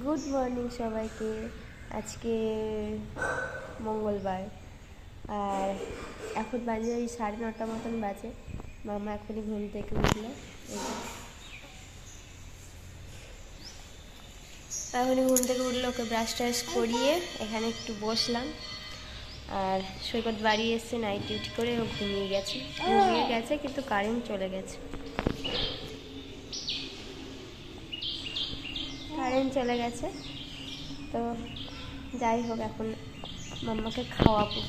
Good morning সবাইকে। আজকে মঙ্গলবার আর এখন বাজে ওই 9:30 মতন বাজে। মামা এখনই ঘুম থেকে উঠলো, ওকে ব্রাশ ট্রাশ করিয়ে এখানে একটু বসলাম। আর সৈকত বাড়ি এসছে নাইট ডিউটি করে, ও ঘুমিয়ে গেছে কিন্তু কারেন্ট চলে গেছে। তো যাই হোক, এখন মাম্মাকে খাওয়াবো।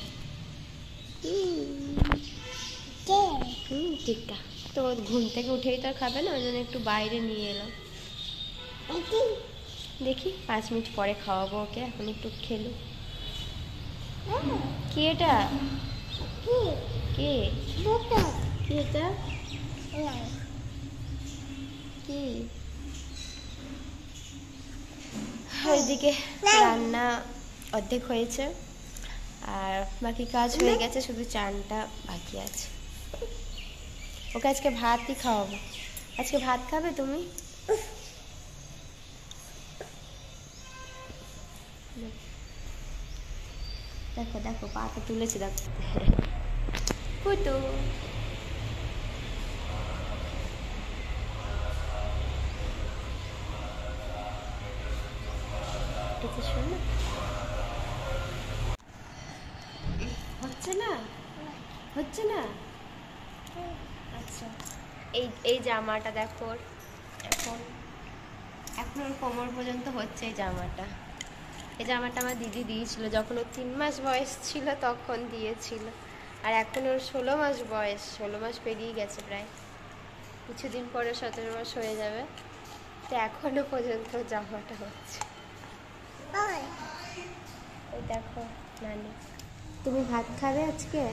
ঠিকঠাক তো ঘুম থেকে উঠেই তো আর খাবে না, ওই জন্য একটু বাইরে নিয়ে এলাম। দেখি 5 মিনিট পরে খাওয়াবো ওকে, এখন একটু খেলো। কি এটা? কি এটা? কি? ওইদিকে রান্না অর্ধেক হয়েছে আর বাকি কাজ হয়ে গেছে, শুধু চানটা বাকি আছে। ওকে আজকে ভাতই খাওয়াবো। আজকে ভাত খাবে তুমি? দেখো দেখো পাটা তুলেছে, দেখো কুতু। শোনো, হচ্ছে না। আচ্ছা, এই জামাটা দেখো, এখন ওর কোমর পর্যন্ত হচ্ছে। এই জামাটা আমার দিদি দিয়েছিল যখন ওর 3 মাস বয়স ছিল, তখন দিয়েছিল। আর এখন ওর 16 মাস বয়স, 16 মাস পেরিয়ে গেছে প্রায়, কিছুদিন পরে 17 মাস হয়ে যাবে। তো এখনো পর্যন্ত জামাটা হচ্ছে। ওই দেখো নানি। তুমি ভাত খাবে আজকে?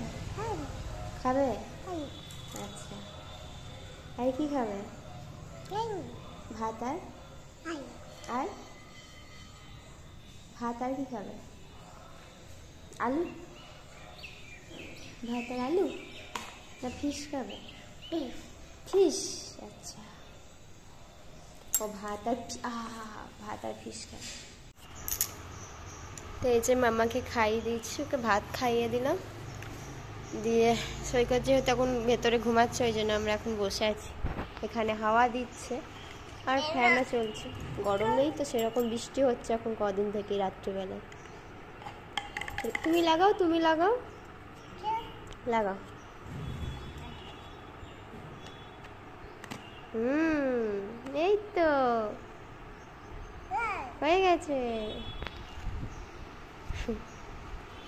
খাবে? আচ্ছা, আর কি খাবে? ভাত আর ভাত আর কি খাবে? আলু? ভাত আর আলু না ফিশ খাবে? ফিশ, আচ্ছা। ও ভাত আর ফিশ খাবে। তো এই যে মামাকে খাইয়ে দিচ্ছি, ওকে ভাত খাইয়ে দিলাম, দিয়ে সৈকত যেহেতু এখন ভেতরে ঘুমাচ্ছে, ওই জন্য আমরা এখন বসে আছি। এখানে হাওয়া দিচ্ছে আর ফ্যানও চলছে। গরম নেই তো সেরকম, বৃষ্টি হচ্ছে এখন কদিন থেকে রাত্রিবেলায়। তুমি লাগাও। এই তো হয়ে গেছে।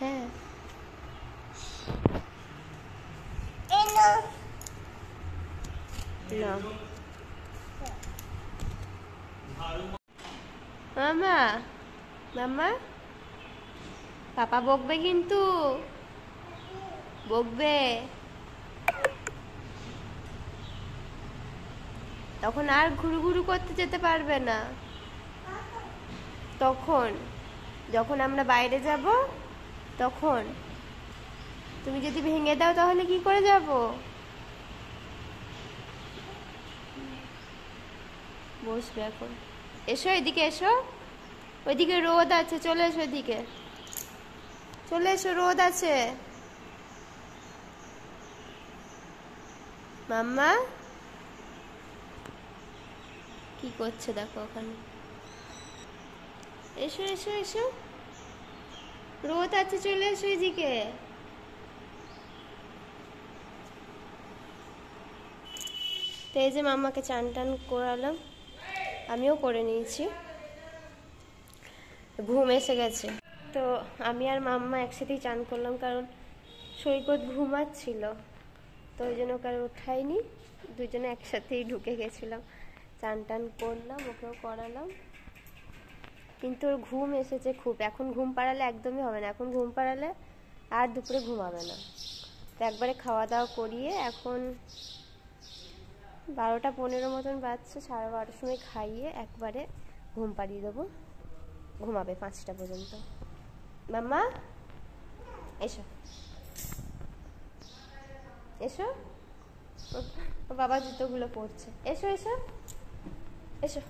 হ্যাঁ, মামা পাপা বকবে কিন্তু, বকবে। তখন আর ঘুরু করতে যেতে পারবে না। তখন যখন আমরা বাইরে যাব, তখন তুমি যদি ভেঙে দাও তাহলে কি করে যাব? বসবে এখন। এসো এদিকে, এসো, ওইদিকে রোদ আছে, চলে এসো এদিকে, চলে এসো, রোদ আছে। মাম্মা কি করছে দেখো ওখানে। এসো এসো এসো, রোদ আছে, চলে এসো এদিকে। তো এই যে মাম্মাকে চান টান করালাম, আমিও করে নিয়েছি। ঘুম এসে গেছে, তো আমি আর মাম্মা একসাথেই চান করলাম, কারণ সৈকত ঘুমাচ্ছিল, তো ওই জন্য কারো উঠাইনি, দুজনে একসাথেই ঢুকে গেছিলাম। চান টান করলাম, ওকেও করালাম, কিন্তু ওর ঘুম এসেছে খুব। এখন ঘুম পাড়ালে একদমই হবে না, এখন ঘুম পাড়ালে আর দুপুরে ঘুমাবে না। তো একবারে খাওয়া দাওয়া করিয়ে এখন 12টা 15 মতন বাজছে, 12:30টার সময় খাইয়ে একবারে ঘুম পাড়িয়ে দেবো, ঘুমাবে 5টা পর্যন্ত। মাম্মা এসো এসো, বাবা জুতোগুলো পরছে, এসো এসো এসো।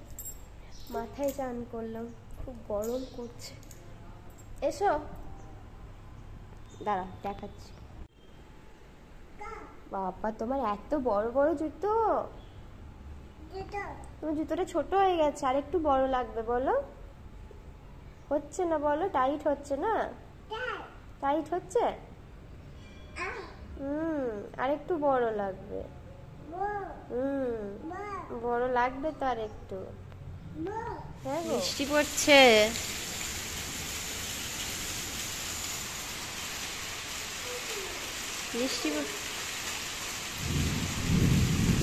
মাথায় চান করলাম, খুব গরম করছে। এসো, দাঁড়া দেখাচ্ছি। বাবা তোমার এত বড় বড় জুতো, তোমার জুতোটা ছোট হয়ে গেছে, আর একটু বড় লাগবে। বলো হচ্ছে না, বলো টাইট হচ্ছে না, টাইট হচ্ছে। আর একটু বড় লাগবে। বড় লাগবে তো আর একটু। হ্যাঁ বৃষ্টি পড়ছে। বৃষ্টি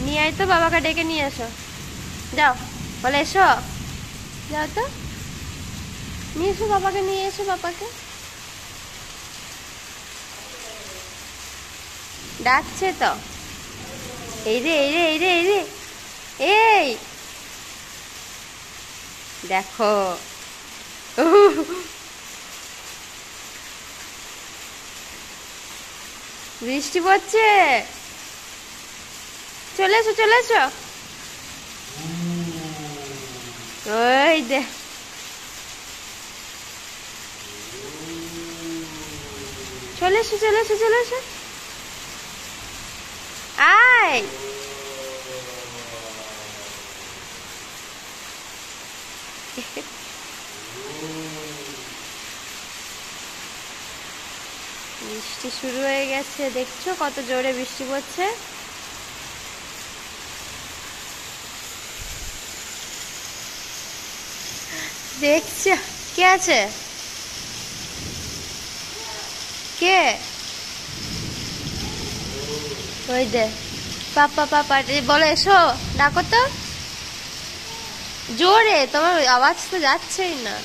নিয়ে আয় তো, বাবাকে ডেকে নিয়ে এসো। যাও, বলে এসো, যাও তো নিয়ে এসো বাবাকে, নিয়ে এসো বাবাকে। ডাকছে তো, এই রে এই রে এই রে এই রে, এই দেখো। বৃষ্টি পড়ছে, চলে এসো চলে এসো। ওই দে, চলে এসো চলে এসো চলে এসো, আয়। বৃষ্টি শুরু হয়ে গেছে, দেখছো কত জোরে বৃষ্টি পড়ছে। দেখছো কে আছে, কে? ওই দে, পাপা পাপা বলো, এসো ডাকো তো জোরে, তোমার আওয়াজ তো যাচ্ছেই না।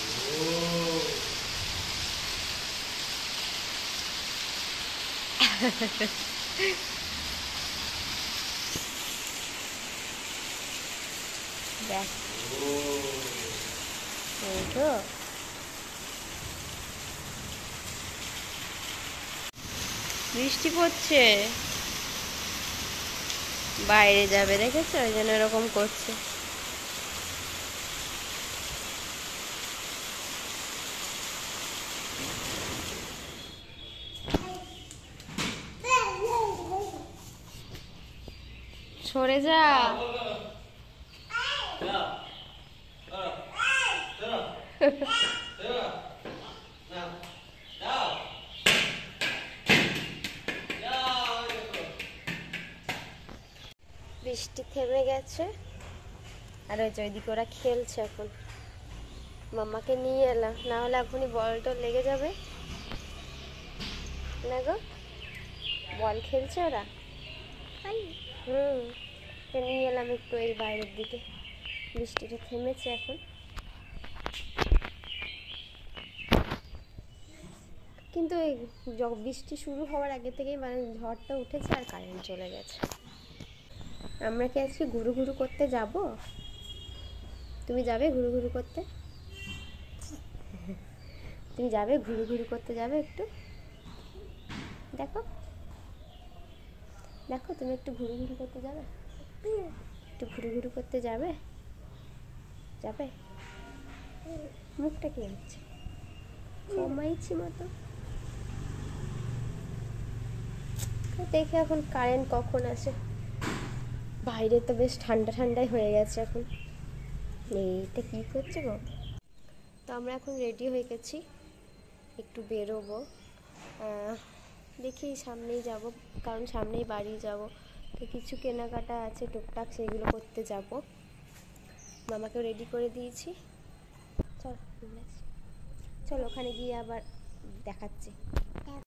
দেখ বৃষ্টি পড়ছে, বাইরে যাবে দেখেছো, ওই জন্য এরকম করছে। সরে যা। বৃষ্টি থেমে গেছে, আর ওই ওইদিকে ওরা খেলছে এখন। মাম্মাকে নিয়ে এলাম, না হলে এখনই বলটা লেগে যাবে না গো। বল খেলছে ওরা। নিয়ে এলাম একটু এই বাইরের দিকে, বৃষ্টিটা থেমেছে এখন। কিন্তু এই বৃষ্টি শুরু হওয়ার আগে থেকেই মানে ঝড়টা উঠেছে আর কারেন্ট চলে গেছে। আমরা কি আজকে ঘুরু ঘুরু করতে যাব? তুমি যাবে ঘুরু ঘুরু করতে? তুমি যাবে ঘুরু ঘুরু করতে, যাবে একটু? দেখো দেখো, তুমি একটু ঘুরু ঘুরু করতে যাবে? একটু ঘুরু ঘুরু করতে যাবে? যাবে? মুখটা কি হচ্ছে, কমাইছি মতো। দেখে এখন কারেন্ট কখন আসে। বাইরে তো বেশ ঠান্ডা ঠান্ডাই হয়ে গেছে এখন। এইটা কি করছে গো? তো আমরা এখন রেডি হয়ে গেছি, একটু বেরোবো। দেখি সামনেই যাব, কারণ সামনেই বাড়ি যাব, তো কিছু কেনাকাটা আছে টুকটাক, সেগুলো করতে যাব। মামাকেও রেডি করে দিয়েছি। চল চলো, ওখানে গিয়ে আবার দেখাচ্ছি।